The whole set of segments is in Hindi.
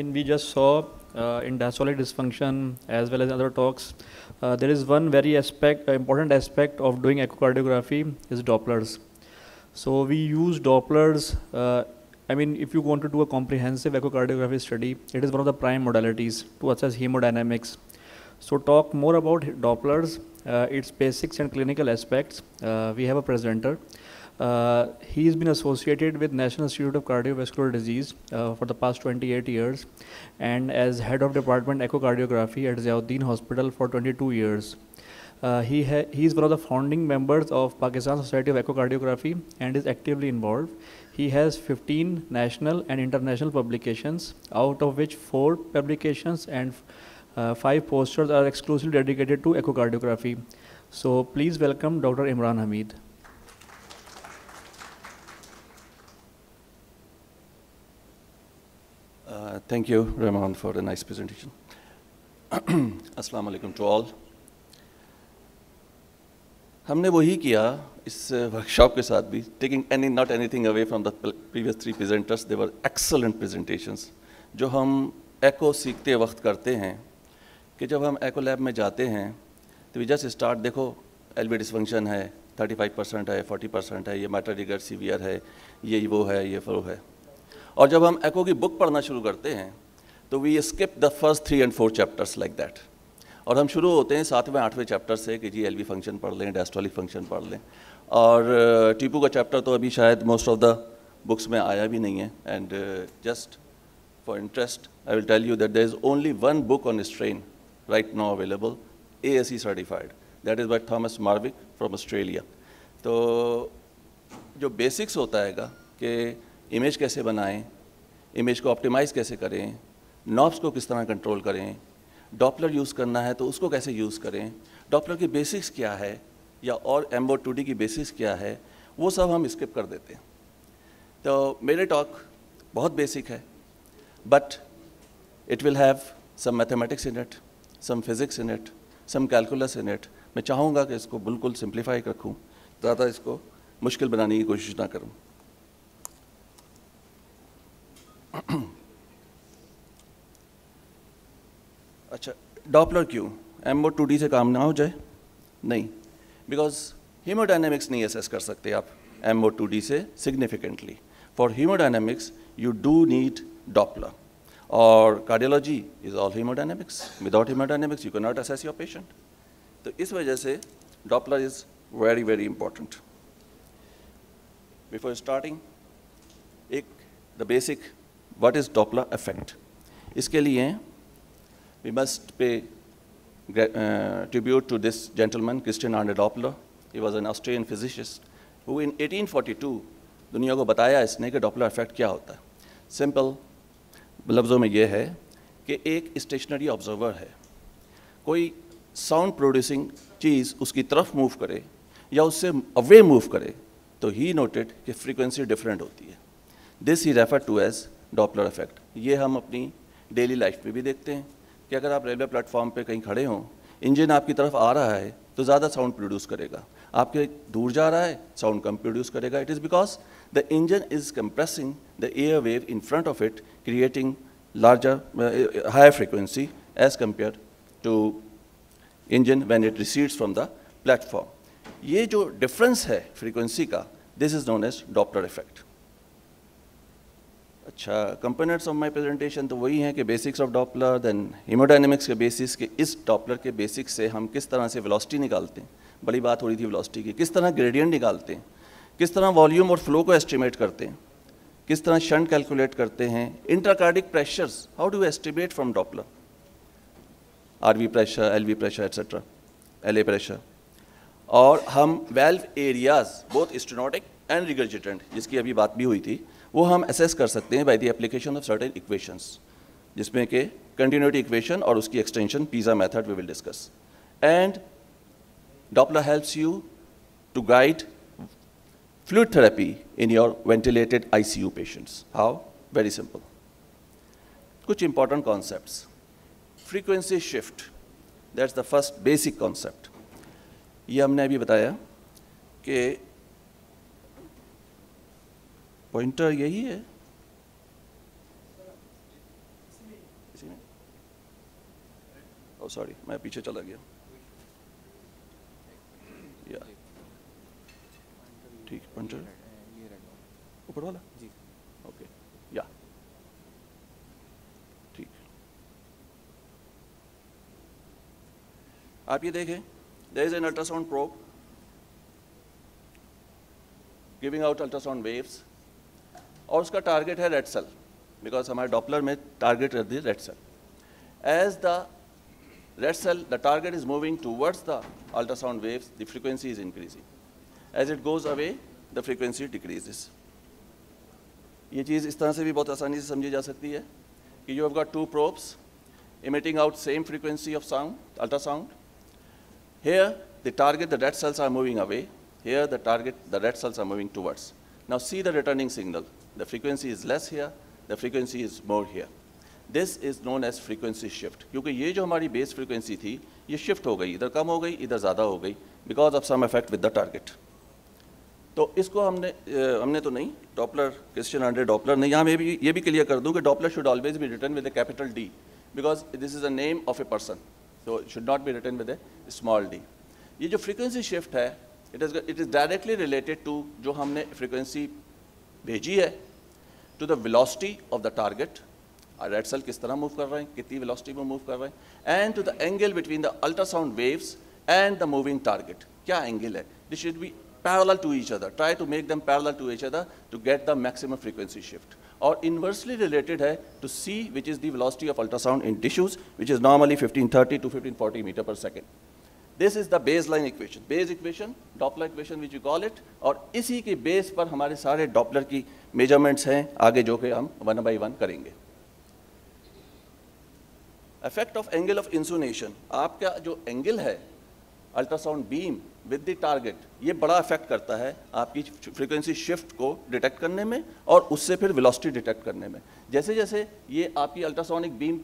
mean, we just saw in diastolic dysfunction as well as other talks, there is one very important aspect of doing echocardiography is Dopplers. So we use Dopplers. I mean, if you want to do a comprehensive echocardiography study, it is one of the prime modalities to assess hemodynamics. So talk more about Dopplers, its basics and clinical aspects. We have a presenter. He's been associated with National Institute of Cardiovascular Disease for the past 28 years and as head of department echocardiography at Ziauddin Hospital for 22 years. He is one of the founding members of Pakistan Society of Echocardiography and is actively involved. He has 15 national and international publications, out of which 4 publications and 5 posters are exclusively dedicated to echocardiography. So please welcome Dr. Imran Hamid. Thank you, Rahman, for the nice presentation. Assalamu alaikum to all. हमने वही किया इस वर्कशॉप के साथ भी, taking not anything away from the previous 3 presenters, they were excellent presentations. जो हम एको सीखते वक्त करते हैं कि जब हम एको लैब में जाते हैं तो we just start, देखो LV डिसफंक्शन है, 35% है, 40% है, ये मैटर रिगर सीवियर है, ये वो है, ये वो है. और जब हम एको की बुक पढ़ना शुरू करते हैं तो we skip the first 3 and 4 chapters like that. और हम शुरू होते हैं 7वें 8वें चैप्टर से कि जी एलवी फंक्शन पढ़ लें, डायस्टोलिक फंक्शन पढ़ लें. और टीपू का चैप्टर तो अभी शायद मोस्ट ऑफ द बुक्स में आया भी नहीं है. And just for interest I will tell you that there is only 1 book on strain right now available, ASE certified, that is by Thomas Marwick from Australia. तो जो बेसिक्स होता है कि इमेज कैसे बनाएं, इमेज को ऑप्टिमाइज़ कैसे करें, नॉब्स को किस तरह कंट्रोल करें, डॉपलर यूज़ करना है तो उसको कैसे यूज़ करें, डॉपलर की बेसिक्स क्या है या और MO2D की बेसिक्स क्या है, वो सब हम स्किप कर देते हैं. तो मेरे टॉक बहुत बेसिक है, but it will have some mathematics in it, some physics in it, some calculus in it. मैं चाहूँगा कि इसको बिल्कुल सिंप्लीफाई रखूँ, ज़्यादा इसको मुश्किल बनाने की कोशिश ना करूँ. अच्छा, डॉपलर क्यों? MO2D से काम ना हो जाए? नहीं, बिकॉज हीमोडायनेमिक्स नहीं असेस कर सकते आप MO2D से significantly. For haemodynamics you do need Doppler. और cardiology is all haemodynamics. Without haemodynamics you can not assess your patient. तो इस वजह से Doppler is very very important. Before starting, एक the basic what is Doppler effect. इसके लिए we must pay tribute to this gentleman, Christian Arne Doppler. He was an Austrian physicist who in 1842 दुनिया को बताया इसने कि डॉपलर इफेक्ट क्या होता है. सिंपल लफ्ज़ों में ये है कि एक स्टेशनरी ऑब्जर्वर है, कोई साउंड प्रोड्यूसिंग चीज़ उसकी तरफ मूव करे या उससे अवे मूव करे तो ही नोटेड कि फ्रीक्वेंसी डिफरेंट होती है. This he refer to as Doppler effect. ये हम अपनी डेली लाइफ में भी देखते हैं कि अगर आप रेलवे प्लेटफॉर्म पे कहीं खड़े हों, इंजन आपकी तरफ आ रहा है तो ज़्यादा साउंड प्रोड्यूस करेगा, आपके दूर जा रहा है साउंड कम प्रोड्यूस करेगा. It is because the engine is compressing the air wave in front of it, creating larger higher frequency as compare to engine when it recedes from the platform. ये जो डिफरेंस है फ्रीक्वेंसी का, this is known as Doppler effect. अच्छा, कंपोनेंट्स ऑफ माय प्रेजेंटेशन तो वही हैं कि basics of Doppler, then hemodynamics के बेसिस के इस डॉपलर के बेसिक्स से हम किस तरह से वेलोसिटी निकालते हैं. बड़ी बात हो रही थी वेलोसिटी की. किस तरह ग्रेडियंट निकालते हैं, किस तरह वॉल्यूम और फ्लो को एस्टिमेट करते हैं, किस तरह शंट कैलकुलेट करते हैं, intracardiac pressures how do estimate from Doppler, RV pressure, LV pressure etcetera, LA pressure. और हम valve areas both stenotic and regurgitant, जिसकी अभी बात भी हुई थी, वो हम असेस कर सकते हैं by the application of certain equations, जिसमें कि कंटिन्यूटी इक्वेशन और उसकी extension PISA method we will discuss. And Doppler helps you to guide fluid therapy in your ventilated ICU patients. How? Very simple. कुछ important concepts. Frequency shift, that's the first basic concept. ये हमने अभी बताया कि पॉइंटर यही है. ओ सॉरी, मैं पीछे चला गया। या ठीक, पंचर ऊपर वाला जी, ओके या ठीक। आप ये देखें, there is an ultrasound probe giving out ultrasound waves, और उसका टारगेट है रेड सेल, बिकॉज हमारे डॉपलर में टारगेट रहती है red cell. As the red cell, the target is moving towards the ultrasound waves, the frequency is increasing. As it goes away the frequency decreases. ये चीज़ इस तरह से भी बहुत आसानी से समझी जा सकती है कि you have got two probes emitting out same frequency of sound, ultrasound. Here the target, the red cells are moving away. Here the target, the red cells are moving towards. Now see the returning signal. The frequency is less here, the frequency is more here. This is known as frequency shift. क्योंकि ये जो हमारी base frequency थी, ये shift हो गई, इधर कम हो गई, इधर ज़्यादा हो गई, because of some effect with the target. तो इसको हमने तो नहीं, डॉपलर क्रिश्चियन अंडर डॉपलर नहीं, यहाँ मैं भी ये भी क्लियर कर दूँ कि Doppler should always be written with a capital D, because this is a name of a person, so it should not be written with a small d. ये जो frequency shift है, it is directly related to जो हमने frequency भेजी है to the velocity of the target, red cell किस तरह मूव कर रहे हैं, कितनी velocity में मूव कर रहे हैं, and to the angle between the ultrasound waves and the moving target. क्या angle है? This should be parallel to each other. Try to make them parallel to each other to get the maximum frequency shift. और inversely related है to C, which is the velocity of ultrasound in tissues, which is normally 1530 to 1540 meter per second. This is the baseline equation. Base equation, Doppler equation which we call it. और इसी के बेस पर हमारे सारे Doppler की measurements हैं, आगे जो कि हम one by one करेंगे. Effect of angle of insunation. आपका जो angle है ultrasound beam with the target, ये बड़ा इफेक्ट करता है आपकी फ्रीक्वेंसी शिफ्ट को डिटेक्ट करने में और उससे फिर वेलोसिटी डिटेक्ट करने में. जैसे जैसे ये आपकी अल्ट्रासोनिक बीम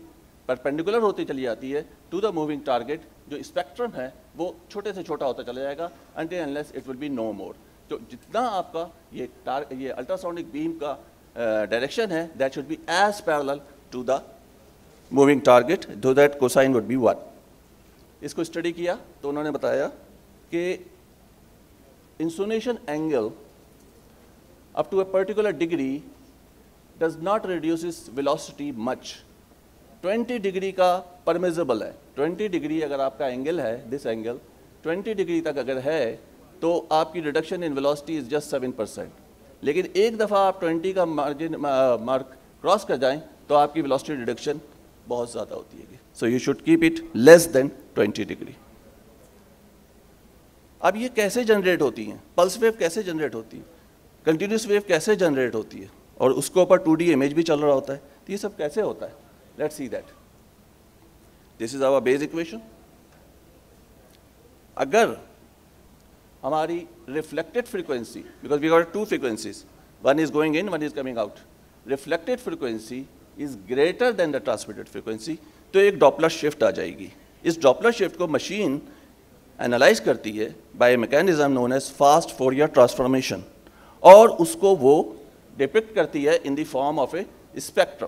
परपेंडिकुलर होती चली जाती है टू द मूविंग टारगेट, जो स्पेक्ट्रम है वो छोटे से छोटा होता चला जाएगा until unless it will be no more. तो जितना आपका ये अल्ट्रासोनिक बीम का डायरेक्शन है, that should be as parallel to the moving target, so that cosine would be 1. इसको स्टडी किया तो उन्होंने बताया कि insonation angle up to a particular degree does not reduces velocity much. 20 degree का परमिजिबल है. 20 डिग्री अगर आपका एंगल है, दिस एंगल 20 डिग्री तक अगर है तो आपकी reduction in velocity is just 7%. लेकिन एक दफ़ा आप 20 का मार्क क्रॉस कर जाएं तो आपकी वेलोसिटी रिडक्शन बहुत ज़्यादा होती है. So you should keep it less than 20 degree. अब ये कैसे जनरेट होती हैं, पल्स वेव कैसे जनरेट होती है, कंटिन्यूस वेव कैसे जनरेट होती है, और उसके ऊपर 2D इमेज भी चल रहा होता है, तो ये सब कैसे होता है? Let's see that. This is our base equation. अगर हमारी reflected frequency, because we got 2 frequencies, one is going in, one is coming out, reflected frequency is greater than the transmitted frequency, तो एक डॉपलर शिफ्ट आ जाएगी. इस डॉपलर शिफ्ट को मशीन एनालाइज करती है by mechanism known as fast Fourier transformation, और उसको वो डिपिक्ट करती है in the form of a spectrum.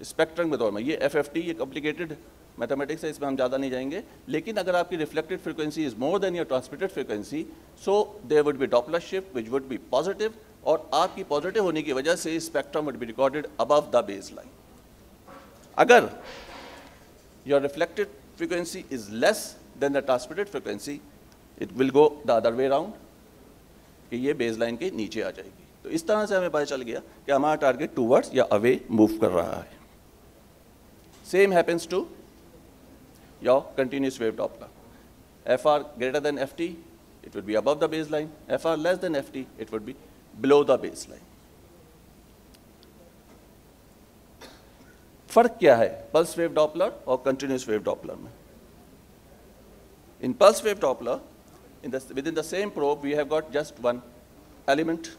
Spectrum के तौर में ये FFT, ये कॉम्प्लिकेटेड मैथमेटिक्स है, इसमें हम ज़्यादा नहीं जाएंगे. लेकिन अगर आपकी reflected frequency is more than your transmitted frequency, so there would be Doppler shift which would be positive, और आपकी पॉजिटिव होने की वजह से spectrum would be recorded above the base line. अगर your reflected frequency is less than the transmitted frequency, it will go the other way around, कि ये बेसलाइन के नीचे आ जाएगी. तो इस तरह से हमें पता चल गया कि हमारा टारगेट टूवर्ड्स या अवे मूव कर रहा है. Same happens to your continuous wave Doppler. FR greater than FT, it would be above the baseline. FR less than FT, it would be below the baseline. फर्क क्या है पल्स वेव डॉपलर और कंटिन्यूस वेव डॉपलर में? In pulse wave Doppler, within the same probe we have got just one element.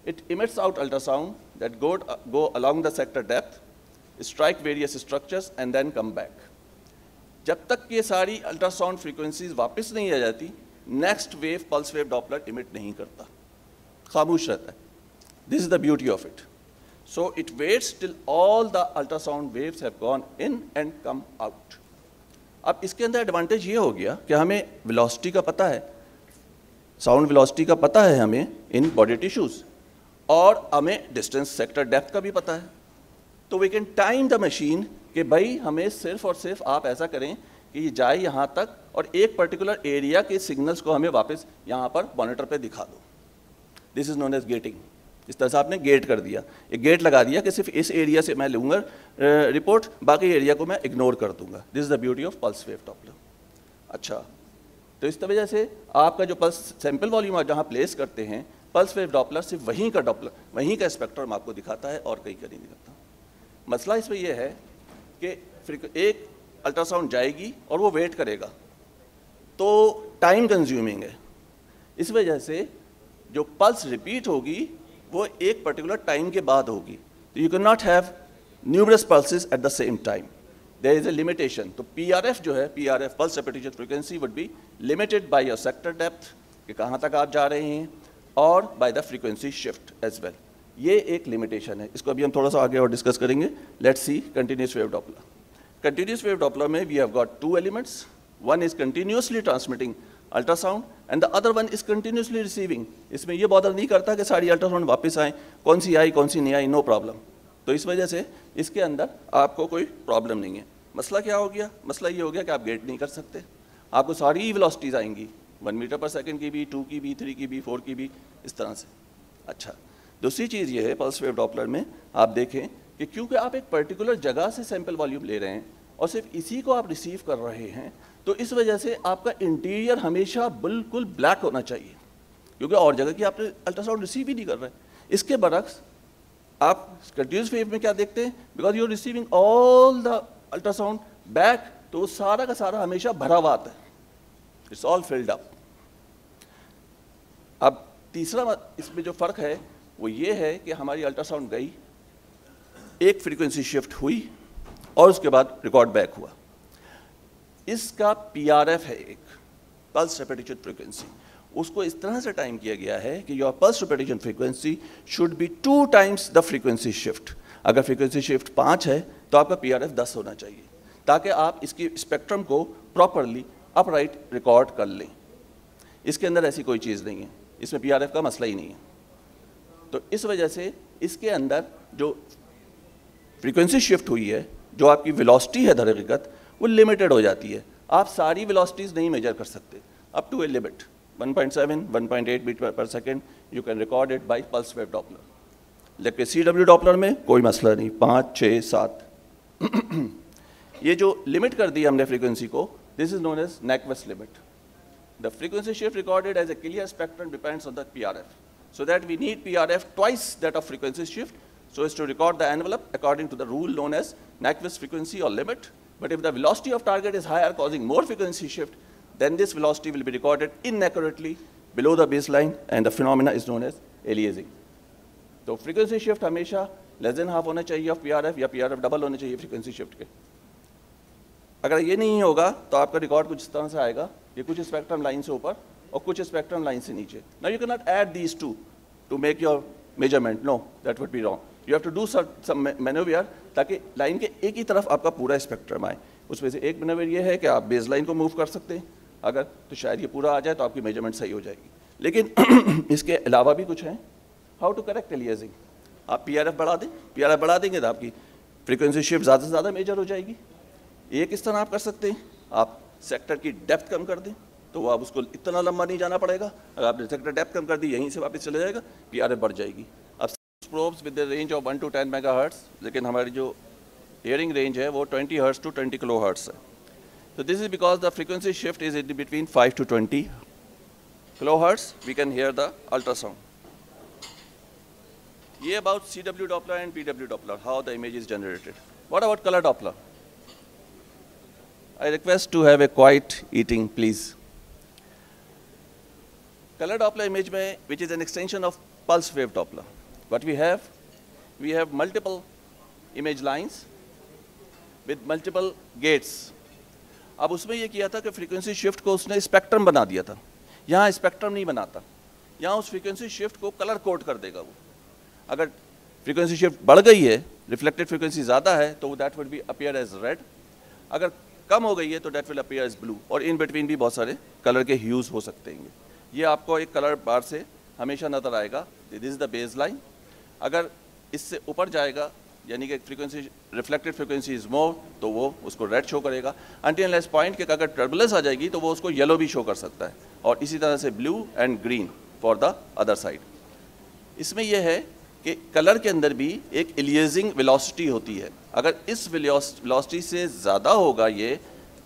It emits out ultrasound that go along the sector depth, strike various structures and then come back. जब तक ये सारी अल्ट्रासाउंड फ्रीक्वेंसीज वापस नहीं आ जाती, next wave pulse wave Doppler emit नहीं करता, खामोश रहता है. This is the beauty of it. So it waits till all the ultrasound waves have gone in and come out. अब इसके अंदर एडवांटेज ये हो गया कि हमें वेलोसिटी का पता है, साउंड वेलोसिटी का पता है हमें इन बॉडी टिश्यूज़, और हमें डिस्टेंस सेक्टर डेप्थ का भी पता है। तो we can time the machine कि भाई हमें सिर्फ और सिर्फ आप ऐसा करें कि ये जाए यहाँ तक और एक पर्टिकुलर एरिया के सिग्नल्स को हमें वापस यहाँ पर मॉनिटर पे दिखा दो। This is known as gating. इस तरह से आपने गेट कर दिया, एक गेट लगा दिया कि सिर्फ इस एरिया से मैं लूँगा रिपोर्ट, बाकी एरिया को मैं इग्नोर कर दूंगा। This is the beauty of pulse wave Doppler. अच्छा, तो इस वजह से आपका जो पल्स सैंपल वॉल्यूम आप जहाँ प्लेस करते हैं, पल्स वेव डॉपलर सिर्फ वहीं का डॉपलर, वहीं का स्पेक्ट्रम आपको दिखाता है और कहीं का नहीं दिखाता। मसला इसमें यह है कि एक अल्ट्रासाउंड जाएगी और वो वेट करेगा, तो टाइम कंज्यूमिंग है। इस वजह से जो पल्स रिपीट होगी वो एक पर्टिकुलर टाइम के बाद होगी। तो you can not have numerous pulses at the same time, there is a limitation. तो PRF जो है, PRF pulse repetition frequency would be limited by your sector depth कि कहाँ तक आप जा रहे हैं, और by the frequency shift as well. ये एक लिमिटेशन है, इसको अभी हम थोड़ा सा आगे और डिस्कस करेंगे। Let's see continuous wave Doppler. Continuous wave Doppler में we have got two elements, one is continuously transmitting ultrasound and the other one is continuously receiving. इसमें ये बॉदर नहीं करता कि सारी अल्ट्रासाउंड वापस आए, कौन सी आई कौन सी नहीं आई, नो प्रॉब्लम। तो इस वजह से इसके अंदर आपको कोई प्रॉब्लम नहीं है। मसला क्या हो गया? मसला ये हो गया कि आप गेट नहीं कर सकते, आपको सारी वेलोसिटीज़ आएंगी 1 मीटर पर सेकंड की भी, 2 की भी, 3 की भी, 4 की भी, इस तरह से। अच्छा, दूसरी चीज़ ये है पल्स वेव डॉपलर में आप देखें कि क्योंकि आप एक पर्टिकुलर जगह से सैंपल वॉल्यूम ले रहे हैं और सिर्फ इसी को आप रिसीव कर रहे हैं, तो इस वजह से आपका इंटीरियर हमेशा बिल्कुल ब्लैक होना चाहिए, क्योंकि और जगह की आपने अल्ट्रासाउंड रिसीव ही नहीं कर रहे। इसके बरक्स आप कंटिन्यूस वेव में क्या देखते हैं, because you are receiving all the ultrasound back, तो सारा का सारा हमेशा भरा हुआ आता है, इट्स ऑल फिल्ड अप। अब तीसरा इसमें जो फ़र्क है वो ये है कि हमारी अल्ट्रासाउंड गई, एक फ्रीक्वेंसी शिफ्ट हुई और उसके बाद रिकॉर्ड बैक हुआ। इसका PRF है एक पल्स रेपिटेशन फ्रीक्वेंसी, उसको इस तरह से टाइम किया गया है कि your pulse repetition frequency should be 2 times the frequency shift. अगर फ्रीक्वेंसी शिफ्ट 5 है तो आपका PRF 10 होना चाहिए, ताकि आप इसकी स्पेक्ट्रम को प्रॉपरली अपराइट रिकॉर्ड कर लें। इसके अंदर ऐसी कोई चीज़ नहीं है, इसमें PRF का मसला ही नहीं है। तो इस वजह से इसके अंदर जो फ्रीक्वेंसी शिफ्ट हुई है, जो आपकी वेलोसिटी है दर हकीकत, वो लिमिटेड हो जाती है। आप सारी वेलोसिटीज़ नहीं मेजर कर सकते, up to a limit 1.7, 1.8 beat per second you can record it by pulse wave Doppler. लेकिन CW डॉपलर में कोई मसला नहीं, 5, 6, 7 ये जो लिमिट कर दी हमने फ्रीक्वेंसी को, this is known as Nyquist limit. The frequency shift recorded as a clear spectrum depends on the PRF, so that we need PRF twice that of frequency shift so as to record the envelope according to the rule known as Nyquist frequency or limit. But if the velocity of target is higher causing more frequency shift, then this velocity will be recorded inaccurately below the baseline and the phenomena is known as aliasing. तो frequency shift हमेशा less than half होना चाहिए of PRF या PRF डबल होने चाहिए frequency shift के। अगर ये नहीं होगा तो आपका रिकॉर्ड कुछ इस तरह से आएगा, ये कुछ स्पेक्ट्रम लाइन से ऊपर और कुछ स्पेक्ट्रम लाइन से नीचे। Now you cannot add these two to make your measurement. No, that would be wrong. You have to do some maneuver ताकि लाइन के एक ही तरफ आपका पूरा स्पेक्ट्रम आए। उसमें से एक मैनेवर ये है कि आप बेस लाइन को मूव कर सकते हैं, अगर तो शायद ये पूरा आ जाए तो आपकी मेजरमेंट सही हो जाएगी। लेकिन इसके अलावा भी कुछ है, हाउ टू करेक्ट एलियासिंग। आप PRF बढ़ा दें, PRF बढ़ा देंगे तो आपकी फ्रीक्वेंसी शिफ्ट ज़्यादा से ज़्यादा मेजर हो जाएगी। एक इस तरह आप कर सकते हैं, आप सेक्टर की डेप्थ कम कर दें तो अब उसको इतना लंबा नहीं जाना पड़ेगा। अगर आपने सेक्टर डेप्थ कम कर दी, यहीं से वापस चले जाएगा, PRF बढ़ जाएगी। अब probes with the range of 1 to 10 megahertz, लेकिन हमारी जो हियरिंग रेंज है वो 20 हर्ट्ज़ to 20 किलोहर्ट्ज़ है। तो this is because the frequency shift is in between 5 to 20 kilohertz we can hear the ultrasound. ये about CW Doppler and PW Doppler, how the image is generated. What about color Doppler? I request to have a quiet eating, please. Color Doppler image में, which is an extension of pulse wave Doppler. What we have multiple image lines with multiple gates. अब उसमें ये किया था कि फ्रीक्वेंसी शिफ्ट को उसने स्पेक्ट्रम बना दिया था, यहाँ स्पेक्ट्रम नहीं बनाता, यहाँ उस फ्रीक्वेंसी शिफ्ट को कलर कोड कर देगा वो। अगर फ्रीक्वेंसी शिफ्ट बढ़ गई है, रिफ्लेक्टेड फ्रीक्वेंसी ज़्यादा है, तो that will be appear as red. अगर कम हो गई है तो that will appear as blue. और इन बिटवीन भी बहुत सारे कलर के ह्यूज़ हो सकते हैं। ये आपको एक कलर बार से हमेशा नज़र आएगा। This is the base line. अगर इससे ऊपर जाएगा यानी कि frequency reflected frequency is more, तो वो उसको रेड शो करेगा। अनटिल एंड पॉइंट के अगर टर्बुलेंस आ जाएगी तो वो उसको येलो भी शो कर सकता है, और इसी तरह से blue and green for the other side. इसमें यह है कि कलर के अंदर भी एक इलियजिंग वेलोसिटी होती है। अगर इस वेलोसिटी से ज़्यादा होगा ये,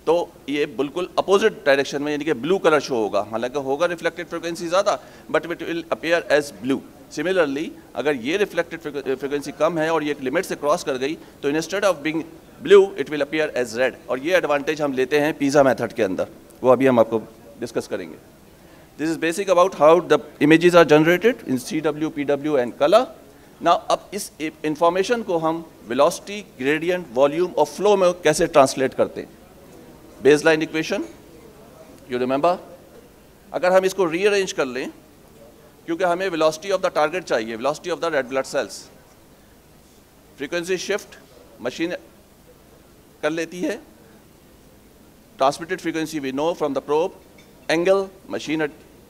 तो ये बिल्कुल अपोजिट डायरेक्शन में यानी कि ब्लू कलर शो होगा। हालांकि होगा रिफ्लेक्टेड फ्रीक्वेंसी ज़्यादा, but it will appear as blue. Similarly अगर ये रिफ्लेक्टेड फ्रीक्वेंसी कम है और ये एक लिमिट से क्रॉस कर गई, तो instead of being blue it will appear as red. और ये एडवांटेज हम लेते हैं पिज़्ज़ा मेथड के अंदर, वो अभी हम आपको डिस्कस करेंगे। This is basic about how the images are generated in CW, PW and colour. Now अब इस इंफॉर्मेशन को हम वेलोसिटी, ग्रेडियंट, वॉल्यूम और फ्लो में कैसे ट्रांसलेट करते हैं। Baseline equation you remember. अगर हम इसको रीअरेंज कर लें, क्योंकि हमें वेलोसिटी ऑफ द टारगेट चाहिए, velocity of the red blood cells. Frequency shift machine कर लेती है, transmitted frequency we know from the probe, angle machine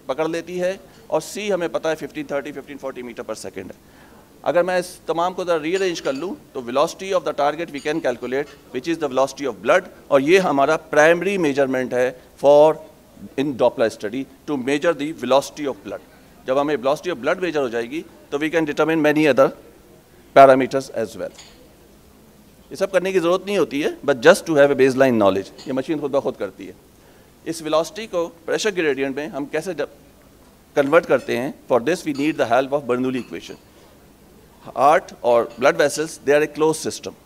पकड़ लेती है, और C हमें पता है 1530, 1540 मीटर पर सेकेंड है। अगर मैं इस तमाम को रीअरेंज कर लूँ तो velocity of the target we can calculate which is the velocity of blood, और ये हमारा प्राइमरी मेजरमेंट है for in Doppler study to measure the velocity of blood. जब हमें वेलोसिटी ऑफ ब्लड मेजर हो जाएगी तो we can determine many other parameters as well. ये सब करने की ज़रूरत नहीं होती है, but just to have a base line knowledge, ये मशीन खुद ब खुद करती है। इस वेलोसिटी को प्रेशर ग्रेडियंट में हम कैसे कन्वर्ट करते हैं, for this we need the help of Bernoulli equation. Heart or blood vessels, they are a closed system,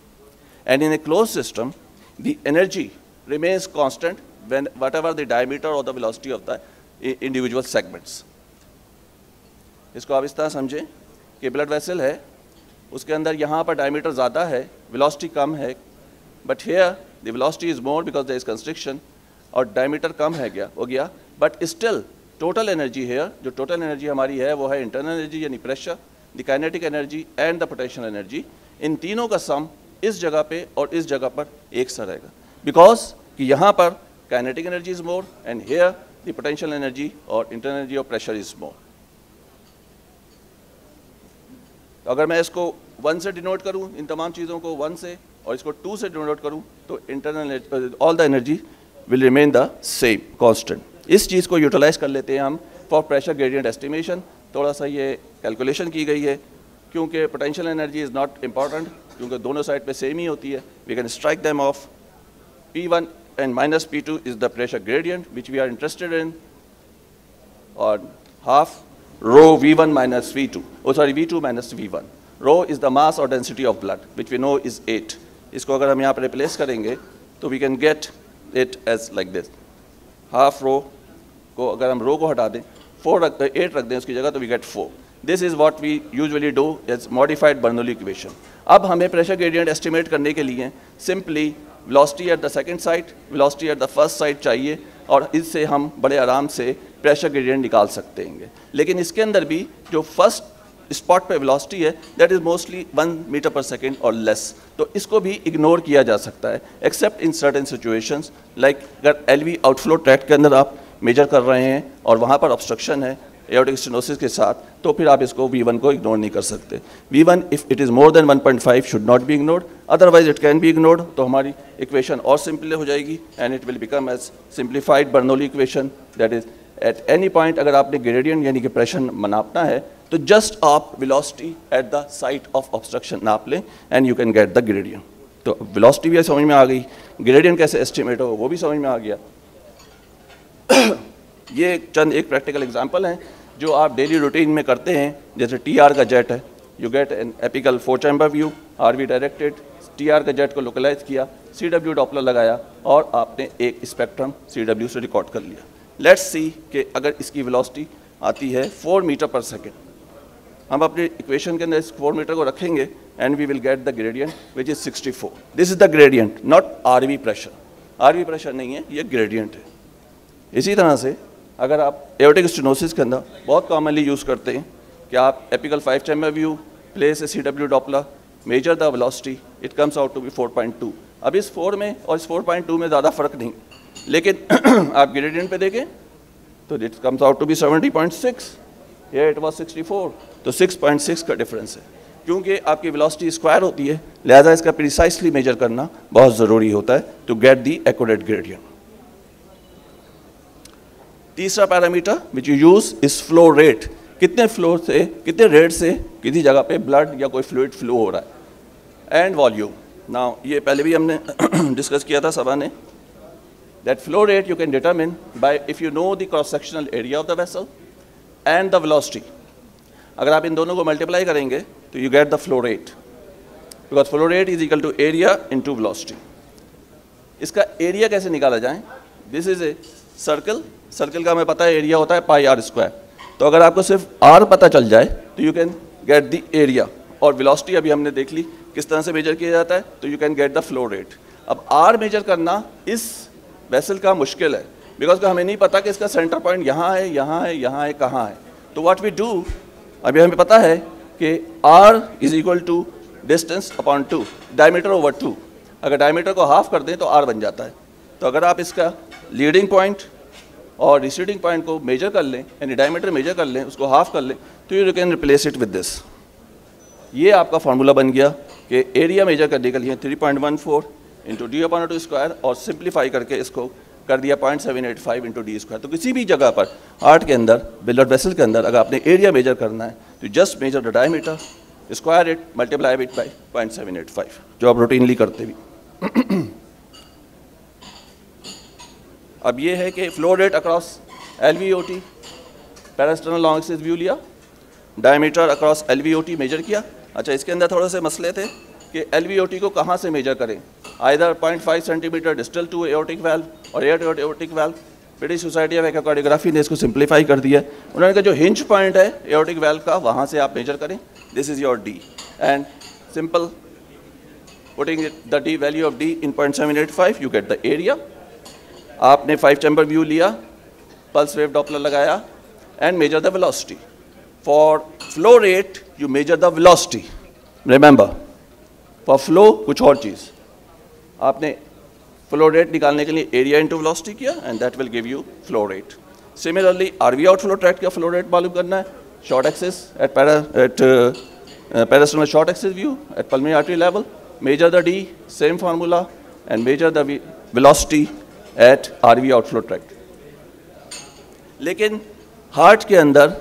and in a closed system the energy remains constant when whatever the diameter or the velocity of the individual segments. इसको आप इस तरह समझें कि ब्लड वेसल है, उसके अंदर यहाँ पर डायमीटर ज़्यादा है, वेलोसिटी कम है, but here the velocity is more because there is constriction, और डायमीटर कम है हो गया, but still total energy here, जो टोटल एनर्जी हमारी है वो है इंटरनल एनर्जी यानी pressure, the kinetic energy and the potential energy. इन तीनों का सम इस जगह पे और इस जगह पर एक सा रहेगा, बिकॉज कि यहाँ पर kinetic energy is more and here the potential energy और इंटरनल एनर्जी और प्रेशर इज मोर। तो अगर मैं इसको 1 से डिनोट करूँ, इन तमाम चीज़ों को 1 से, और इसको 2 से डिनोट करूँ, तो internal all the energy will remain the same constant. इस चीज़ को यूटिलाइज कर लेते हैं हम फॉर प्रेशर ग्रेडियंट एस्टिमेशन। थोड़ा सा ये कैलकुलेशन की गई है, क्योंकि potential energy is not important, क्योंकि दोनों साइड पे सेम ही होती है। We can strike them off. P1 and minus P2 is the pressure gradient which we are interested in, or half rho V1 minus V2, V2 minus V1. Rho is the mass or density of blood which we know is 8. इसको अगर हम यहाँ पर रिप्लेस करेंगे तो we can get it as like this. Half rho को अगर हम रो को हटा दें, 8 रख दें उसकी जगह, तो we get 4. This is what we usually do as modified Bernoulli equation. अब हमें प्रेशर ग्रेडियंट एस्टिमेट करने के लिए simply velocity at the second side, velocity at the first side चाहिए, और इससे हम बड़े आराम से प्रेशर ग्रेडियंट निकाल सकते हैं। लेकिन इसके अंदर भी जो फर्स्ट स्पॉट पे वेलोसिटी है दैट इज़ मोस्टली 1 मीटर पर सेकेंड और लेस, तो इसको भी इग्नोर किया जा सकता है accept in certain situations, like अगर एलवी आउटफ्लो ट्रैक्ट के अंदर आप मेजर कर रहे हैं और वहाँ पर ऑब्स्ट्रक्शन है एओर्टिक स्टेनोसिस के साथ, तो फिर आप इसको V1 को इग्नोर नहीं कर सकते। V1 if it is more than 1.5 should not be ignored, otherwise it can be ignored. तो हमारी इक्वेशन और सिंपल हो जाएगी and it will become as simplified Bernoulli equation, that is at any point अगर आपने ग्रेडियंट यानी कि प्रेशर नापना है तो जस्ट आप velocity at the site of obstruction नाप लें and you can get the gradient. तो वेलोसिटी भी समझ में आ गई, ग्रेडियंट कैसे एस्टिमेट हो वो भी समझ में आ गया। ये चंद एक प्रैक्टिकल एग्जांपल हैं जो आप डेली रूटीन में करते हैं। जैसे TR का जेट है, you get an apical 4 chamber view, RV directed, TR का जेट को लोकलाइज किया, CW डॉपलर लगाया और आपने एक स्पेक्ट्रम CW से रिकॉर्ड कर लिया। लेट्स सी कि अगर इसकी वेलोसिटी आती है 4 मीटर पर सेकेंड, हम अपने इक्वेशन के अंदर इस 4 मीटर को रखेंगे and we will get the gradient which is 64। This is the gradient, not RV pressure. RV pressure नहीं है, ये ग्रेडियंट है। इसी तरह से अगर आप एओर्टिक स्टेनोसिस के अंदर बहुत कॉमनली यूज़ करते हैं कि आप apical 5 chamber view place a CW Doppler, measure the velocity, it comes out to be 4.2. अब इस 4 में और इस 4.2 में ज़्यादा फर्क नहीं, लेकिन आप ग्रेडियंट पे देखें तो it comes out to be 70.6, here it was 64, तो 6.6 का डिफरेंस है। क्योंकि आपकी वेलोसिटी स्क्वायर होती है, लिहाजा इसका प्रिसाइसली मेजर करना बहुत ज़रूरी होता है to get the accurate gradient. तीसरा parameter which you use is flow rate, कितने फ्लो से, कितने रेट से किसी जगह पे ब्लड या कोई फ्लूइड फ्लो हो रहा है, एंड वॉल्यूम। नाउ ये पहले भी हमने डिस्कस किया था सभा ने, that flow rate you can determine by if you know the cross sectional area of the vessel and the velocity. अगर आप इन दोनों को मल्टीप्लाई करेंगे तो you get the flow rate, because flow rate is equal to area into velocity. इसका एरिया कैसे निकाला जाए? This is a circle, circle का हमें पता है एरिया होता है पाई आर स्क्वायर, तो अगर आपको सिर्फ आर पता चल जाए तो you can get the area, और वेलोसिटी अभी हमने देख ली किस तरह से मेजर किया जाता है, तो you can get the flow rate. अब आर मेजर करना इस वेसल का मुश्किल है, बिकॉज हमें नहीं पता कि इसका सेंटर पॉइंट यहाँ है, यहाँ है, यहाँ है, कहाँ है। तो व्हाट वी डू, अभी हमें पता है कि R is equal to distance upon 2, diameter over 2। अगर डायमीटर को हाफ कर दें तो R बन जाता है। तो अगर आप इसका लीडिंग पॉइंट और रिसीडिंग पॉइंट को मेजर कर लें, यानी डायमीटर मेजर कर लें, उसको हाफ कर लें, तो you can replace it with this. ये आपका फार्मूला बन गया कि एरिया मेजर करने के लिए 3.14 into D upon two square, और सिंप्लीफाई करके इसको कर दिया 0.785 इंटू डी स्क्वायर। तो किसी भी जगह पर आर्ट के अंदर, ब्लड वेसल के अंदर, अगर आपने एरिया मेजर करना है तो just measure the diameter, square it, multiply it by 0.785, जो आप रूटीनली करते भी। अब ये है कि flow rate across LVOT, parasternal long axis view लिया, डायमीटर अक्रॉस LVOT मेजर किया। अच्छा, इसके अंदर थोड़े से मसले थे कि LVOT को कहाँ से मेजर करें, either 0.5 centimetre distal to aortic valve और aortic valve. British Society of Echocardiography ने इसको सिंप्लीफाई कर दिया। उन्होंने कहा जो हिंज पॉइंट है एओर्टिक वाल्व का, वहाँ से आप मेजर करें, this is your D, and simple putting the D value of D in 0.785 you get the area. आपने 5 चैम्बर व्यू लिया, पल्स वेव डॉपलर लगाया, and measure the velocity. For flow rate you measure the velocity, remember. For flow कुछ और चीज़, आपने फ्लो रेट निकालने के लिए एरिया इंटू वेलोसिटी किया, and that will give you flow rate. Similarly RV outflow tract का फ्लो रेट मालूम करना है, short axis at parasternal short axis view at pulmonary artery level, measure the D, same formula, and measure the velocity at RV outflow tract. लेकिन हार्ट के अंदर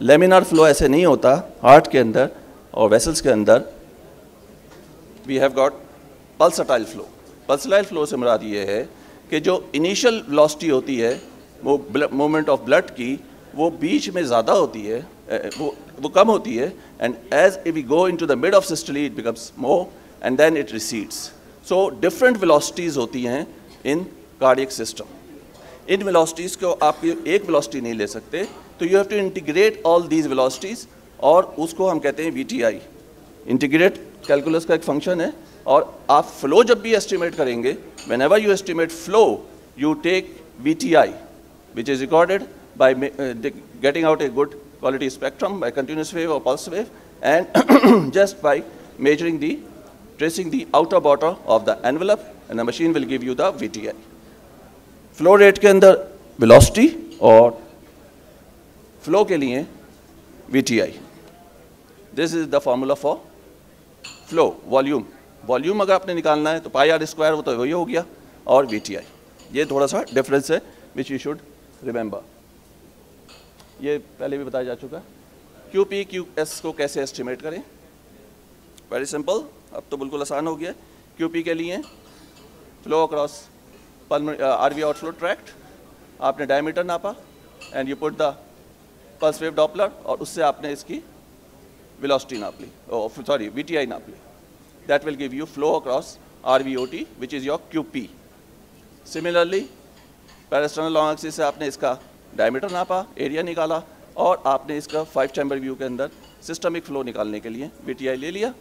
लेमिनार फ्लो ऐसे नहीं होता। हार्ट के अंदर और वेसल्स के अंदर we have got pulsatile flow. Pulsatile flow से मुराद ये है कि जो इनिशियल वेलोसिटी होती है वो मूवमेंट ऑफ ब्लड की, वो बीच में ज़्यादा होती है, वो कम होती है, and as we go into the mid of systole it becomes more and then it recedes. So different velocities होती हैं इन कार्डियक सिस्टम। इन वेलोसिटीज़ को आप एक वेलोसिटी नहीं ले सकते, तो you have to integrate all these velocities, और उसको हम कहते हैं VTI। इंटीग्रेट कैलकुलस का एक फंक्शन है, और आप फ्लो जब भी एस्टिमेट करेंगे, whenever you estimate flow you take VTI which is recorded by getting out a good quality spectrum by continuous wave or pulse wave, and just by measuring the, tracing the outer border of the envelope, and the machine will give you the VTI. Flow rate के अंदर velocity और flow के लिए VTI. This is the formula for flow, volume. Volume अगर आपने निकालना है तो पाई आर स्क्वायर, वो तो वही हो गया, और VTI। ये थोड़ा सा डिफरेंस है which you should remember. ये पहले भी बताया जा चुका। QP QS को कैसे एस्टिमेट करें? वेरी सिंपल, अब तो बिल्कुल आसान हो गया। QP के लिए flow across RV outflow tract, आपने डायमीटर नापा, and you put the pulse wave Doppler, और उससे आपने इसकी वेलोसिटी नाप ली, सॉरी VTI नाप ली। That will give you flow across RVOT which is your QP। Similarly parasternal long axis से आपने इसका डायमीटर नापा, एरिया निकाला, और आपने इसका 5 चैम्बर व्यू के अंदर सिस्टमिक फ्लो निकालने के लिए VTI ले लिया।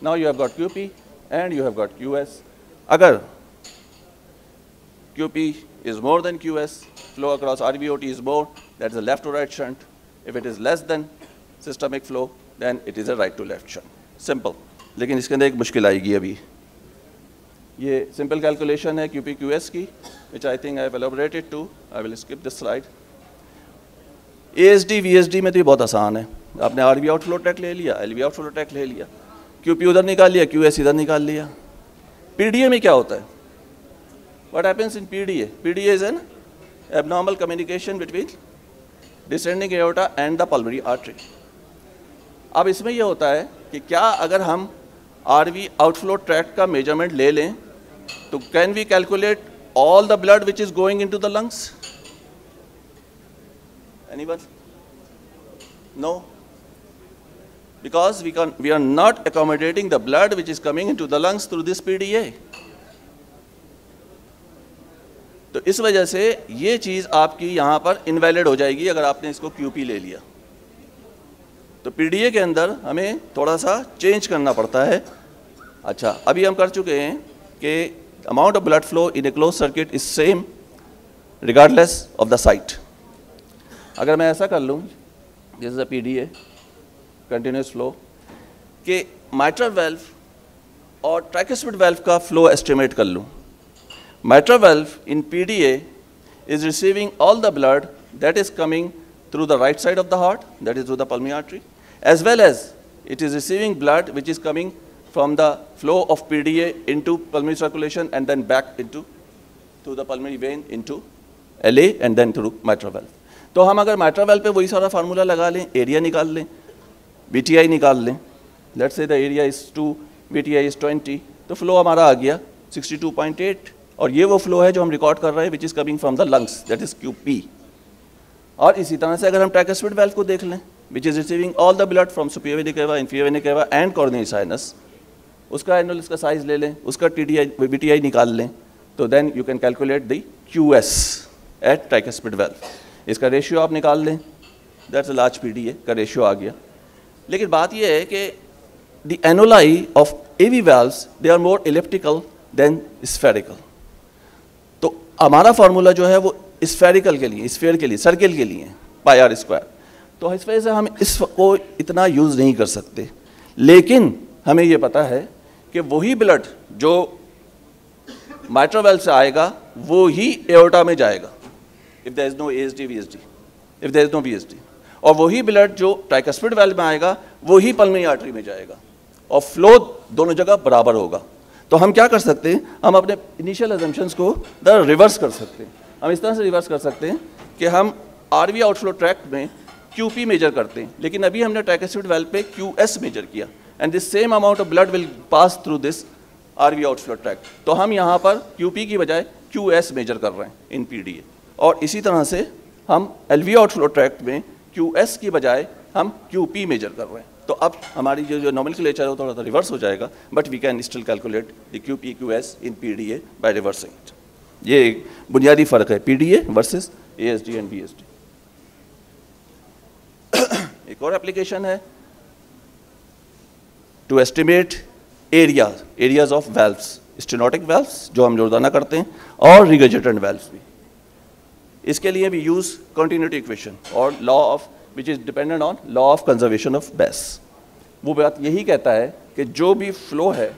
Now you have got QP and you have got QS। अगर QP is more than QS, flow across RVOT is more, that is a left to right shunt. If it is less than systemic flow, then it is a right to left shunt. Simple. लेकिन इसके अंदर एक मुश्किल आएगी अभी. ये simple calculation है QP QS की, which I think I have elaborated too. I will skip this slide. ASD VSD में तो ये बहुत आसान है. आपने RV outflow track ले लिया, LV outflow track ले लिया, QP उधर निकाल लिया, QS इधर निकाल लिया. PDA में क्या होता है? What happens in PDA? PDA is an abnormal communication between descending aorta and the pulmonary artery. अब इसमें यह होता है कि क्या अगर हम RV outflow tract का measurement ले लें तो can we calculate all the blood which is going into the lungs? Anyone? No. Because we are not accommodating the blood which is coming into the lungs through this PDA. तो इस वजह से ये चीज़ आपकी यहाँ पर इनवैलिड हो जाएगी अगर आपने इसको QP ले लिया. तो PDA के अंदर हमें थोड़ा सा चेंज करना पड़ता है. अच्छा, अभी हम कर चुके हैं कि amount of blood flow in a closed circuit is same regardless of the site. अगर मैं ऐसा कर लूँ, this is a PDA, continuous flow, कि mitral valve और tricuspid valve का flow estimate कर लूँ. Mitral valve in PDA is receiving all the blood that is coming through the right side of the heart, that is through the pulmonary artery, as well as it is receiving blood which is coming from the flow of PDA into pulmonary circulation and then back into through the pulmonary vein into LA and then through mitral valve. तो हम अगर mitral valve पे वही सारा फार्मूला लगा लें, एरिया निकाल लें, BTI निकाल लें, let's say the area is 2, BTI is 20, तो फ्लो हमारा आ गया 62.8 और ये वो फ्लो है जो हम रिकॉर्ड कर रहे हैं which is coming from the lungs, that is QP. और इसी तरह से अगर हम tricuspid valve को देख लें which is receiving all the blood from superior vena cava, inferior vena cava and coronary sinus, उसका एनुअल का साइज ले लें, उसका BTI निकाल लें, तो then you can calculate the QS at tricuspid valve. इसका रेशियो आप निकाल लें, that's a large PDA का रेशियो आ गया. लेकिन बात यह है कि the annuli of AV valves they are more elliptical than spherical. तो हमारा फार्मूला जो है वो स्फेरिकल के लिए, स्फीयर के लिए, सर्किल के लिए पाई आर स्क्वायर. तो इस वजह से हम इसको इतना यूज़ नहीं कर सकते. लेकिन हमें ये पता है कि वही ब्लड जो mitral valve से आएगा वो ही एओर्टा में जाएगा if there is no ASD VSD, if there is no VSD, और वही ब्लड जो tricuspid valve में आएगा वो ही pulmonary artery में जाएगा और फ्लो दोनों जगह बराबर होगा. तो हम क्या कर सकते हैं, हम अपने इनिशियल assumptions को रिवर्स कर सकते हैं. हम इस तरह से रिवर्स कर सकते हैं कि हम RV आउटफ्लो ट्रैक्ट में QP मेजर करते हैं, लेकिन अभी हमने tricuspid valve पे QS मेजर किया and this same amount of blood will pass through this RV outflow tract. तो हम यहाँ पर QP की बजाय QS मेजर कर रहे हैं इन PDA. और इसी तरह से हम LV आउटफ्लो ट्रैक्ट में QS की बजाय हम QP मेजर कर रहे हैं. तो अब हमारी जो नोमेनक्लेचर है वो थोड़ा सा रिवर्स हो जाएगा, but we can still calculate the QP QS in PDA by reversing it. ये एक बुनियादी फ़र्क है PDA versus ASD and VSD. एक और एप्लीकेशन है to estimate areas of valves, stenotic valves जो हम रोजाना करते हैं और रिगर्जिटेंट वेल्व्स भी. इसके लिए भी यूज कंटिन्यूटी इक्वेशन और law of which is dependent on law of conservation of base. वो बात यही कहता है कि जो भी फ्लो है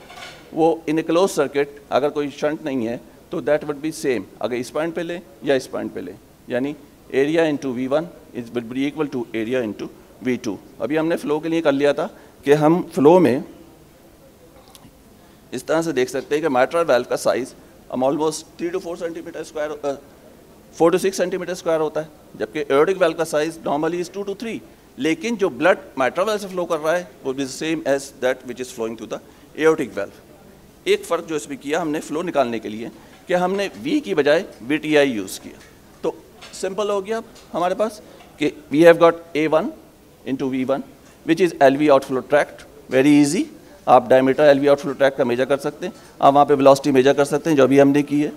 वो इन ए क्लोज सर्किट अगर कोई शंट नहीं है तो दैट वुड बी सेम अगर इस पॉइंट पे ले या इस पॉइंट पे ले, यानी area into V1 is will be equal to area into V2. अभी हमने फ्लो के लिए कर लिया था कि हम फ्लो में इस तरह से देख सकते हैं कि mitral valve का साइज हम almost 3 to 4 centimetre square 4 to 6 centimetre square होता है, जबकि एओर्टिक वेल्व का साइज नॉर्मली इज 2 to 3. लेकिन जो ब्लड mitral valve से फ्लो कर रहा है वो is same as that which is flowing to the aortic valve. एक फ़र्क जो इसमें किया हमने फ्लो निकालने के लिए कि हमने V की बजाय BTI यूज़ किया. तो सिंपल हो गया हमारे पास कि we have got A1 into V1 which is LV outflow tract. Very easy. आप डायमीटर LV आउटफ्लो ट्रैक्ट का मेजर कर सकते हैं, आप वहाँ पे वेलोसिटी मेजर कर सकते हैं जो अभी हमने की है.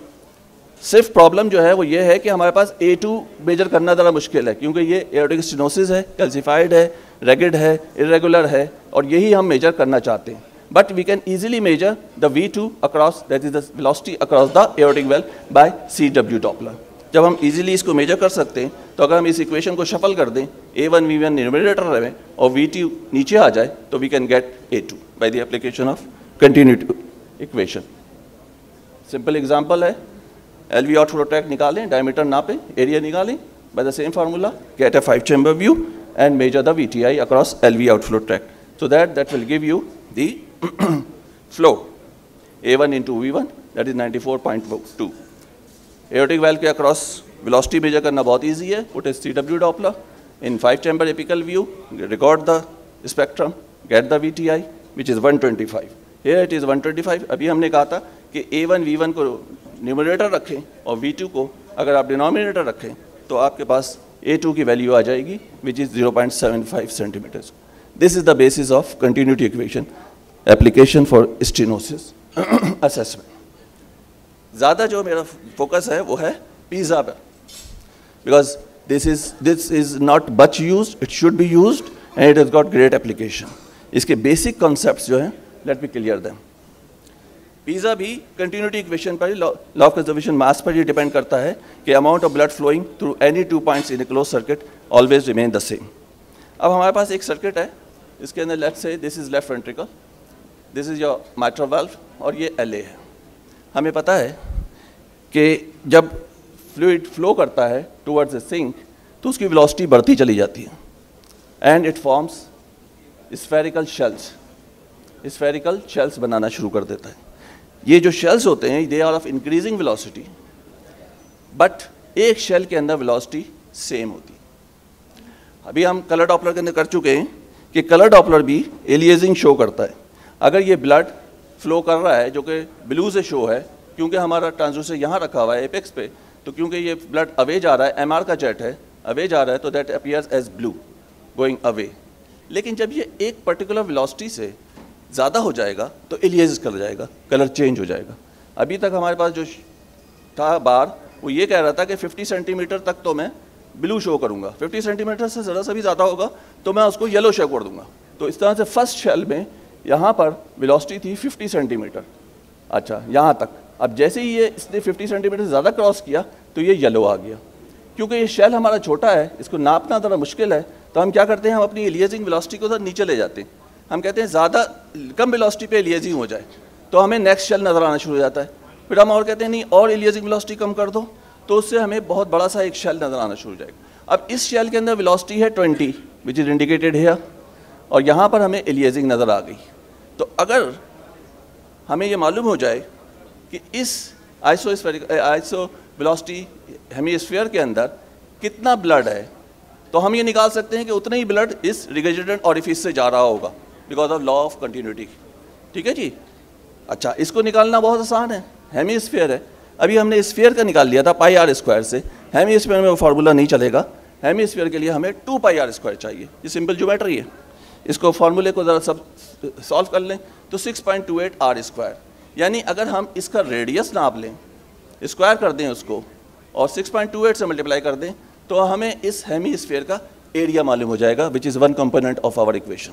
सिर्फ प्रॉब्लम जो है वो ये है कि हमारे पास A2 मेजर करना ज़रा मुश्किल है क्योंकि ये एओर्टिक स्टेनोसिस है, कैल्सिफाइड है, रेगिड है, इरेगुलर है और यही हम मेजर करना चाहते हैं. But we can easily measure the V2 across, that is the velocity across the aortic valve by CW Doppler. जब हम easily इसको measure कर सकते हैं तो अगर हम इस इक्वेशन को शफल कर दें, A1 V1 न्यूमरेटर में और V2 नीचे आ जाए, तो we can get A2 by the application of continuity equation. Simple example है, LV आउटफ्लो ट्रैक निकालें, डायमीटर नापें, एरिया निकालें, by the same formula get a 5 chamber view and measure the VTI across LV outflow track. So that will give you the flow A1 into V1, that is 94.2. Aortic valve के across velocity measure करना बहुत easy है. Put a CW Doppler in 5 chamber apical view, record the spectrum, get the VTI which is 125. Here it is 125. अभी हमने कहा था कि A1 V1 को न्यूमरेटर रखें और V2 को अगर आप डिनोमिनेटर रखें तो आपके पास A2 की वैल्यू आ जाएगी which is 0.75 centimetres. This is the basis of continuity equation application for stenosis assessment. ज़्यादा जो मेरा फोकस है वो है पिज़्ज़ा पर, because this is not much used, it should be used and it has got great application. इसके बेसिक कॉन्सेप्ट्स जो हैं, let me clear them. PISA भी कंटिन्यूटी इक्वेशन पर, लॉ ऑफ कंजर्वेशन मास पर ये डिपेंड करता है कि amount of blood flowing through any 2 points in a close circuit always remain the same. अब हमारे पास एक सर्किट है, इसके अंदर let's say this is left ventricle, this is your mitral valve और ये LA है। हमें पता है कि जब फ्लूइड फ्लो करता है टुवर्ड्स ए सिंक तो उसकी वेलोसिटी बढ़ती चली जाती है and it forms spherical shells बनाना शुरू कर देता है। ये जो शेल्स होते हैं they are of increasing velocity, but एक शेल के अंदर वेलोसिटी सेम होती है। अभी हम कलर डॉपलर के अंदर कर चुके हैं कि कलर डॉपलर भी एलियासिंग शो करता है। अगर ये ब्लड फ्लो कर रहा है जो कि ब्लू से शो है, क्योंकि हमारा ट्रांसड्यूसर यहाँ रखा हुआ है एपेक्स पे, तो क्योंकि ये ब्लड अवे जा रहा है, MR का जेट है, अवे जा रहा है, तो that appears as blue going away. लेकिन जब ये एक पर्टिकुलर वेलोसिटी से ज़्यादा हो जाएगा तो एलियासिस कर जाएगा, कलर चेंज हो जाएगा। अभी तक हमारे पास जो था बार वो ये कह रहा था कि 50 सेंटीमीटर तक तो मैं ब्लू शो करूँगा, 50 सेंटीमीटर से ज़रा सा भी ज़्यादा होगा तो मैं उसको येलो शो कर दूँगा। तो इस तरह से फर्स्ट शेल में यहाँ पर वेलोसिटी थी 50 सेंटीमीटर, अच्छा यहाँ तक। अब जैसे ही ये इसने 50 सेंटीमीटर से ज़्यादा क्रॉस किया तो ये येलो आ गया। क्योंकि ये शेल हमारा छोटा है, इसको नापना ज़रा मुश्किल है, तो हम क्या करते हैं, हम अपनी एलियासिंग वेलोसिटी को नीचे ले जाते हैं। हम कहते हैं ज़्यादा कम वेलोसिटी पे एलियासिंग हो जाए तो हमें नेक्स्ट शेल नज़र आना शुरू हो जाता है। फिर हम और कहते हैं नहीं और एलियासिंग वेलोसिटी कम कर दो, तो उससे हमें बहुत बड़ा सा एक शेल नज़र आना शुरू हो जाएगा। अब इस शेल के अंदर वेलोसिटी है 20 विच इज़ इंडिकेटेड है, और यहाँ पर हमें एलियासिंग नज़र आ गई। तो अगर हमें ये मालूम हो जाए कि इस आइसो वेलोसिटी हेमीस्फीयर के अंदर कितना ब्लड है, तो हम ये निकाल सकते हैं कि उतना ही ब्लड इस रिगर्जिटेंट ऑरिफिस से जा रहा होगा because of law of continuity. ठीक है जी। अच्छा, इसको निकालना बहुत आसान है, हेमीस्फीयर है। अभी हमने स्फीयर का निकाल लिया था पाई आर स्क्वायर से, हेमीस्फीयर में वो फार्मूला नहीं चलेगा। हेमीस्फीयर के लिए हमें 2 पाई आर स्क्वायर चाहिए, ये सिंपल ज्योमेट्री है। इसको फार्मूले को ज़रा सब सॉल्व कर लें तो 6.28 आर स्क्वायर, यानी अगर हम इसका रेडियस नाप लें, स्क्वायर कर दें उसको और 6.28 से मल्टीप्लाई कर दें, तो हमें इस हेमीस्फीयर का एरिया मालूम हो जाएगा which is 1 component of our equation.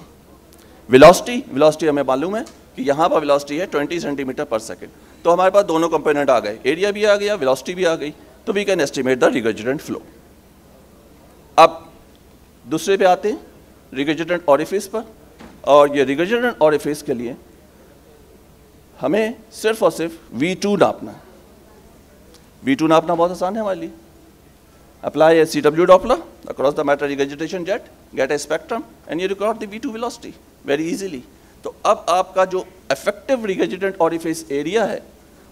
Velocity हमें मालूम है कि यहाँ पर वेलोसिटी है 20 सेंटीमीटर पर सेकेंड, तो हमारे पास दोनों कंपोनेंट आ गए, एरिया भी आ गया, वेलोसिटी भी आ गई, तो we can estimate the regurgitant flow. अब दूसरे पे आते हैं, रिगर्जिटेंट ऑरिफिस पर। और ये रिगर्जिटेंट ऑरिफिस के लिए हमें सिर्फ और सिर्फ V2 नापना है। V2 नापना बहुत आसान है हमारे लिए। Apply A CW Doppler across the matter regurgitation jet, get a spectrum and you record the V2 velocity very easily। तो अब आपका जो effective regurgitant orifice area है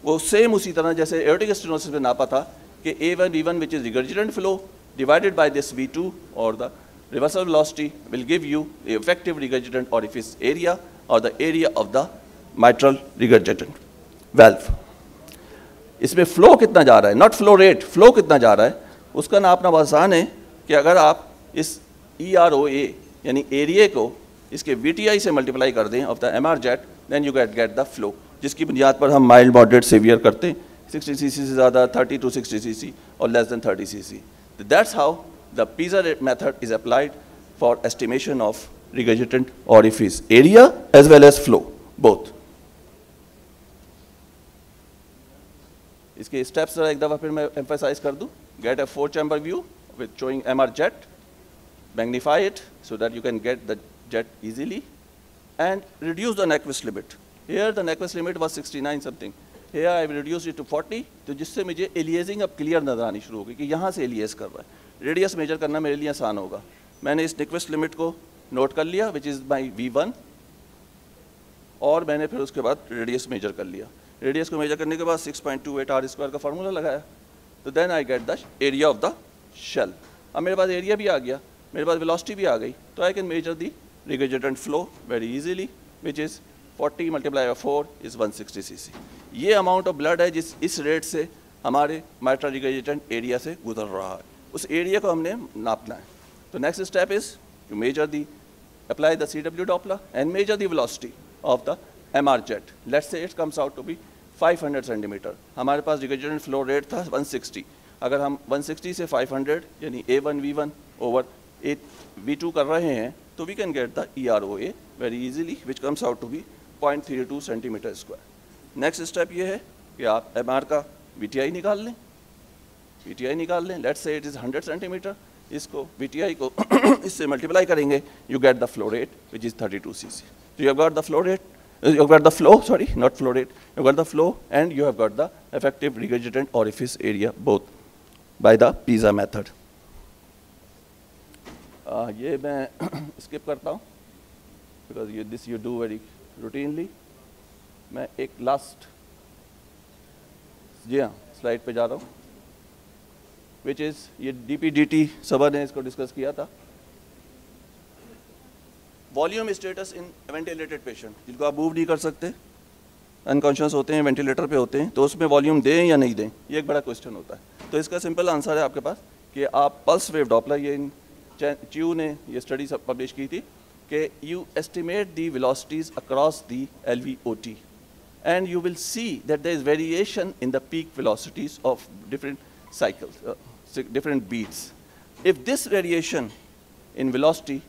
वो सेम उसी तरह जैसे aortic stenosis में नापा था कि A1 V1 which is regurgitant flow divided by this V2 or the reversal velocity will give you the effective regurgitant orifice area or the area of the mitral regurgitant valve। इसमें फ्लो कितना जा रहा है, नॉट फ्लो रेट, फ्लो कितना जा रहा है उसका नापना बहुत आसान है कि अगर आप इस EROA यानी एरिया को इसके VTI से मल्टीप्लाई कर दें of the MR jet, then you get the flow, जिसकी बुनियाद पर हम माइल्ड मॉडरेट सीवियर करते हैं, 60 cc से ज़्यादा 30 to 60 cc और less than 30 cc। That's how the PISA method is applied for estimation of regurgitant orifice area as well as flow both. इसके स्टेप्स एक दफ़ा फिर मैं एम्फेसाइज कर दूं। Get a 4 chamber view with showing MR jet, magnify it so that you can get the jet easily, and reduce the Nyquist limit. Here the Nyquist limit was 69 something. Here I have reduced it to 40, तो जिससे मुझे एलियासिंग अब क्लियर नजर आनी शुरू होगी कि यहाँ से एलियास कर रहा है. रेडियस मेजर करना मेरे लिए आसान होगा. मैंने इस Nyquist लिमिट को नोट कर लिया, विच इज़ माई V1, और मैंने फिर उसके बाद रेडियस मेजर कर लिया. रेडियस को मेजर करने के बाद 6.28 R स्क्वायर का फार्मूला लगाया, तो then I get the area of the shell. अब मेरे पास एरिया भी आ गया, मेरे पास वेलोसिटी भी आ गई, तो I can measure the regurgitant flow very easily, which is 40 × 4 is 160 cc. ये अमाउंट ऑफ ब्लड है जिस इस रेट से हमारे माइट्रल रिगर्जेटेंट एरिया से गुजर रहा है. उस एरिया को हमने नापना है. तो next step is to measure the, apply the CW Doppler and measure the velocity of the MR jet. Let's say it comes out to be 500 centimeter. हमारे पास रिगर्जेटेंट फ्लो रेट था 160. अगर हम 160 से 500 यानी A1 V1 over V2 कर रहे हैं, तो we can get the EROA very easily, which comes out to be 0.32 centimeter square. Next step ये है कि आप MR का VTI निकाल लें. VTI निकाल लें. Let's say it is 100 centimeter. इसको VTI को इससे मल्टीप्लाई करेंगे, you get the flow rate which is 32 cc. So you have got the flow rate, you have got the flow, sorry, not flow rate, you have got the flow and you have got the effective regurgitant orifice area both by the PISA method. ये मैं skip करता हूँ because this you do very routinely. मैं एक लास्ट, जी हाँ, स्लाइड पे जा रहा हूँ, विच इज़ ये DPDT सभा ने इसको डिस्कस किया था. Volume status in ventilated patient, जिनको आप मूव नहीं कर सकते, अनकॉन्शियस होते हैं, वेंटिलेटर पे होते हैं, तो उसमें वॉल्यूम दें या नहीं दें, ये एक बड़ा क्वेश्चन होता है. तो इसका सिंपल आंसर है आपके पास कि आप पल्स वेव डॉपलर, ये इन च्यू ने ये स्टडी सब पब्लिश की थी कि you estimate the velocities across the LVOT and you will see that there is variation in the peak velocities of different cycles, different beats. If this variation in velocity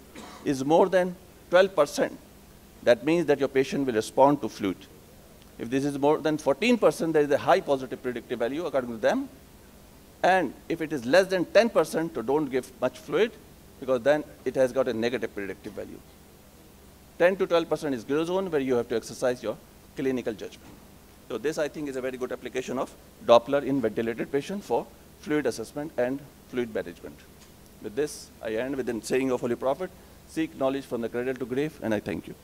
is more than 12%, that means that your patient will respond to fluid. If this is more than 14%, there is a high positive predictive value according to them. And if it is less than 10%, so don't give much fluid, because then it has got a negative predictive value. 10 to 12% is gray zone, where you have to exercise your clinical judgment. So this, I think, is a very good application of Doppler in ventilated patient for fluid assessment and fluid management. With this, I end with the saying of Holy Prophet, seek knowledge from the cradle to grave, and I thank you.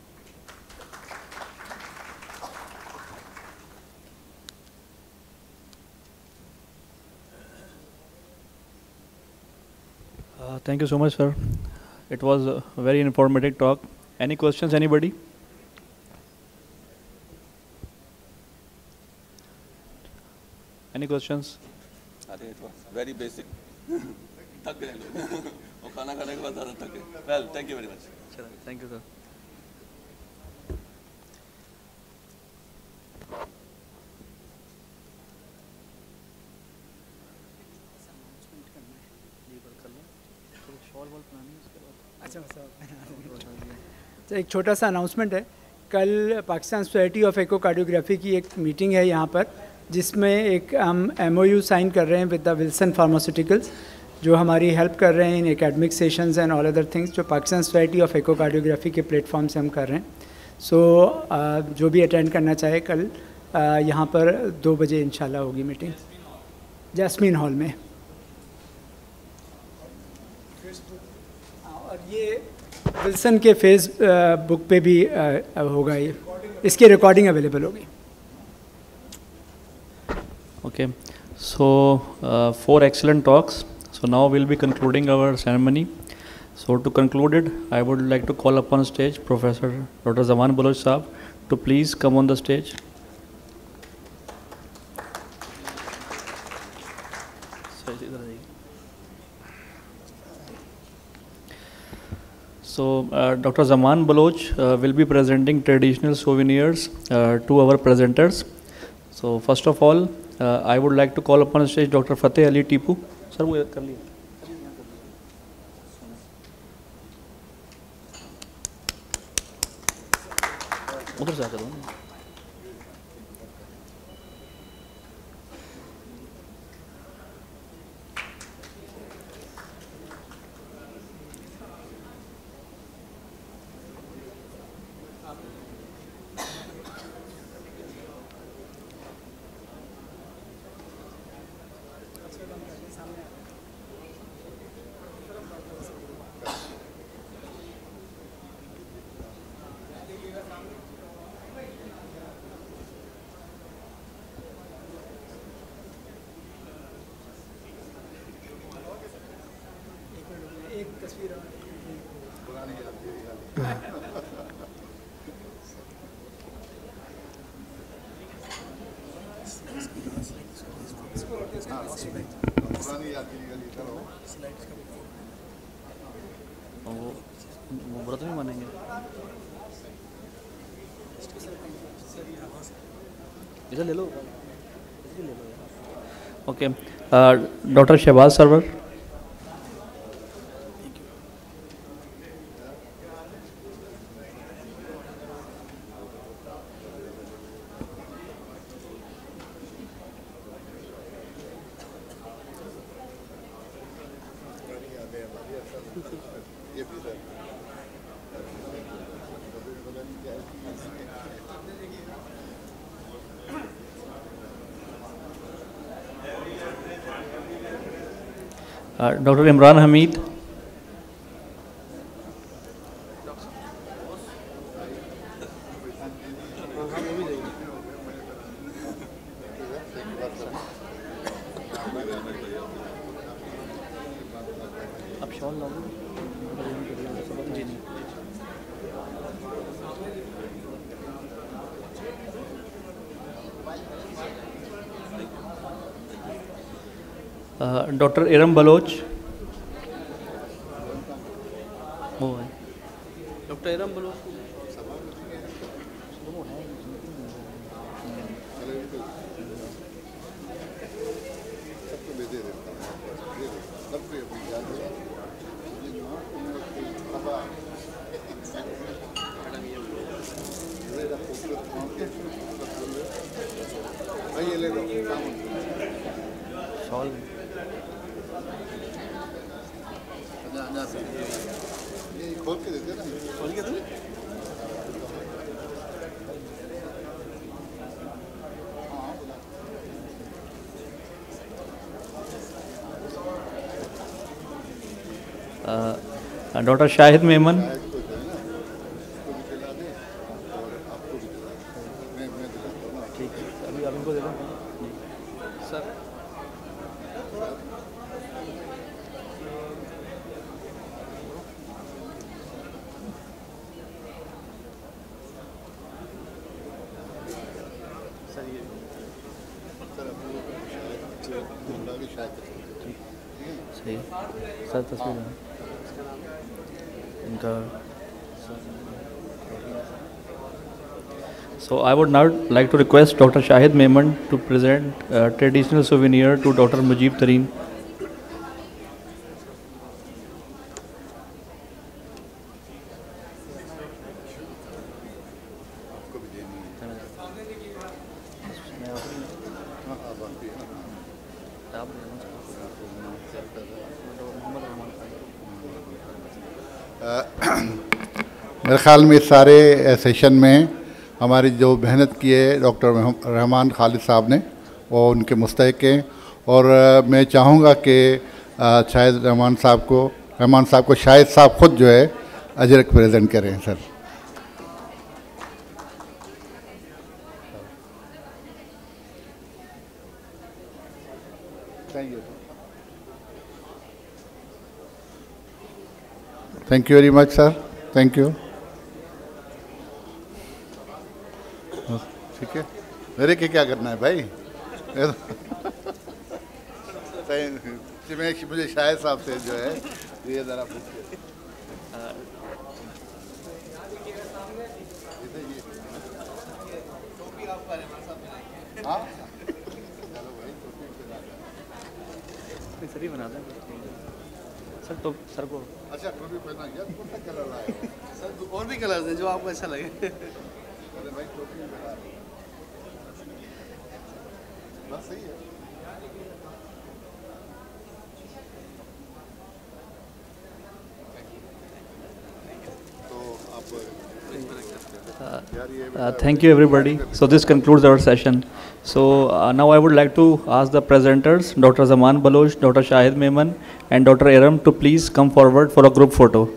Thank you so much, sir. It was a very informative talk. Any questions, anybody? Any questions? I think it was very basic. थक गए लोग और खाना खाने के बाद ज़्यादा थक गए. Well, thank you very much. Thank you, sir. तो एक छोटा सा अनाउंसमेंट है. कल पाकिस्तान सोसाइटी ऑफ एकोकार्डियोग्राफी की एक मीटिंग है यहाँ पर, जिसमें एक हम MOU साइन कर रहे हैं विद द विल्सन फार्मास्यूटिकल्स, जो हमारी हेल्प कर रहे हैं इन academic sessions and all other things, जो पाकिस्तान सोसाइटी ऑफ एकोकार्डियोग्राफी के प्लेटफॉर्म से हम कर रहे हैं. सो जो भी अटेंड करना चाहे कल यहाँ पर 2 बजे इंशाल्लाह होगी मीटिंग, जैस्मीन हॉल में. और ये विल्सन के फेस बुक पे भी होगा, ये इसकी रिकॉर्डिंग अवेलेबल होगी. Okay, so 4 excellent talks. So now we'll be concluding our ceremony. So to conclude it, I would like to call upon stage Professor Dr. Zaman Baloch Saab to please come on the stage. So Dr. Zaman Baloch will be presenting traditional souvenirs to our presenters. So first of all, I would like to call upon stage Dr. Fateh Ali Tipu. Sir, वो कर लिया. उधर से आकर दो ना. वो व्रत नहीं मानेंगे। इसे ले लो, okay. Doctor Shahbaz Sarwar. Doctor Imran Hameed. अब शॉल लाओ जी। नहीं डॉक्टर इरम बलोच। वो है डॉक्टर इरम बलोच। शॉल खोल के देते ना, खोल के दो। डॉक्टर शाहिद मेमन। ठीक है, अभी आप इनको दे दो सर। सही सर, तस्वीर है इनका। So I would now like to request Dr. Shahid Memon to present a traditional souvenir to Dr. Mujib Tareen. मेरे ख्याल में इस सारे सेशन में हमारी जो मेहनत की है डॉक्टर रहमान खालिद साहब ने, वो उनके मुस्तहिक हैं। और मैं चाहूँगा कि शायद रहमान साहब को शायद साहब ख़ुद जो है अजरक प्रेजेंट करें sir. Thank you very much sir, thank you. ठीक है, मेरे के क्या करना है भाई। मुझे शायद साहब से जो है ये ज़रा पूछिए। हाँ सर ही बना दें सर, तो सर को अच्छा टोपी पहना गया, कौन सा कलर लाए सर? और भी कलर्स हैं जो आपको अच्छा लगे। अरे भाई टोपी पहना बस सही है। Thank you everybody. So this concludes our session. So now I would like to ask the presenters, Dr. Zaman Baloch, Dr. Shahid Memon and Dr. Iram to please come forward for a group photo.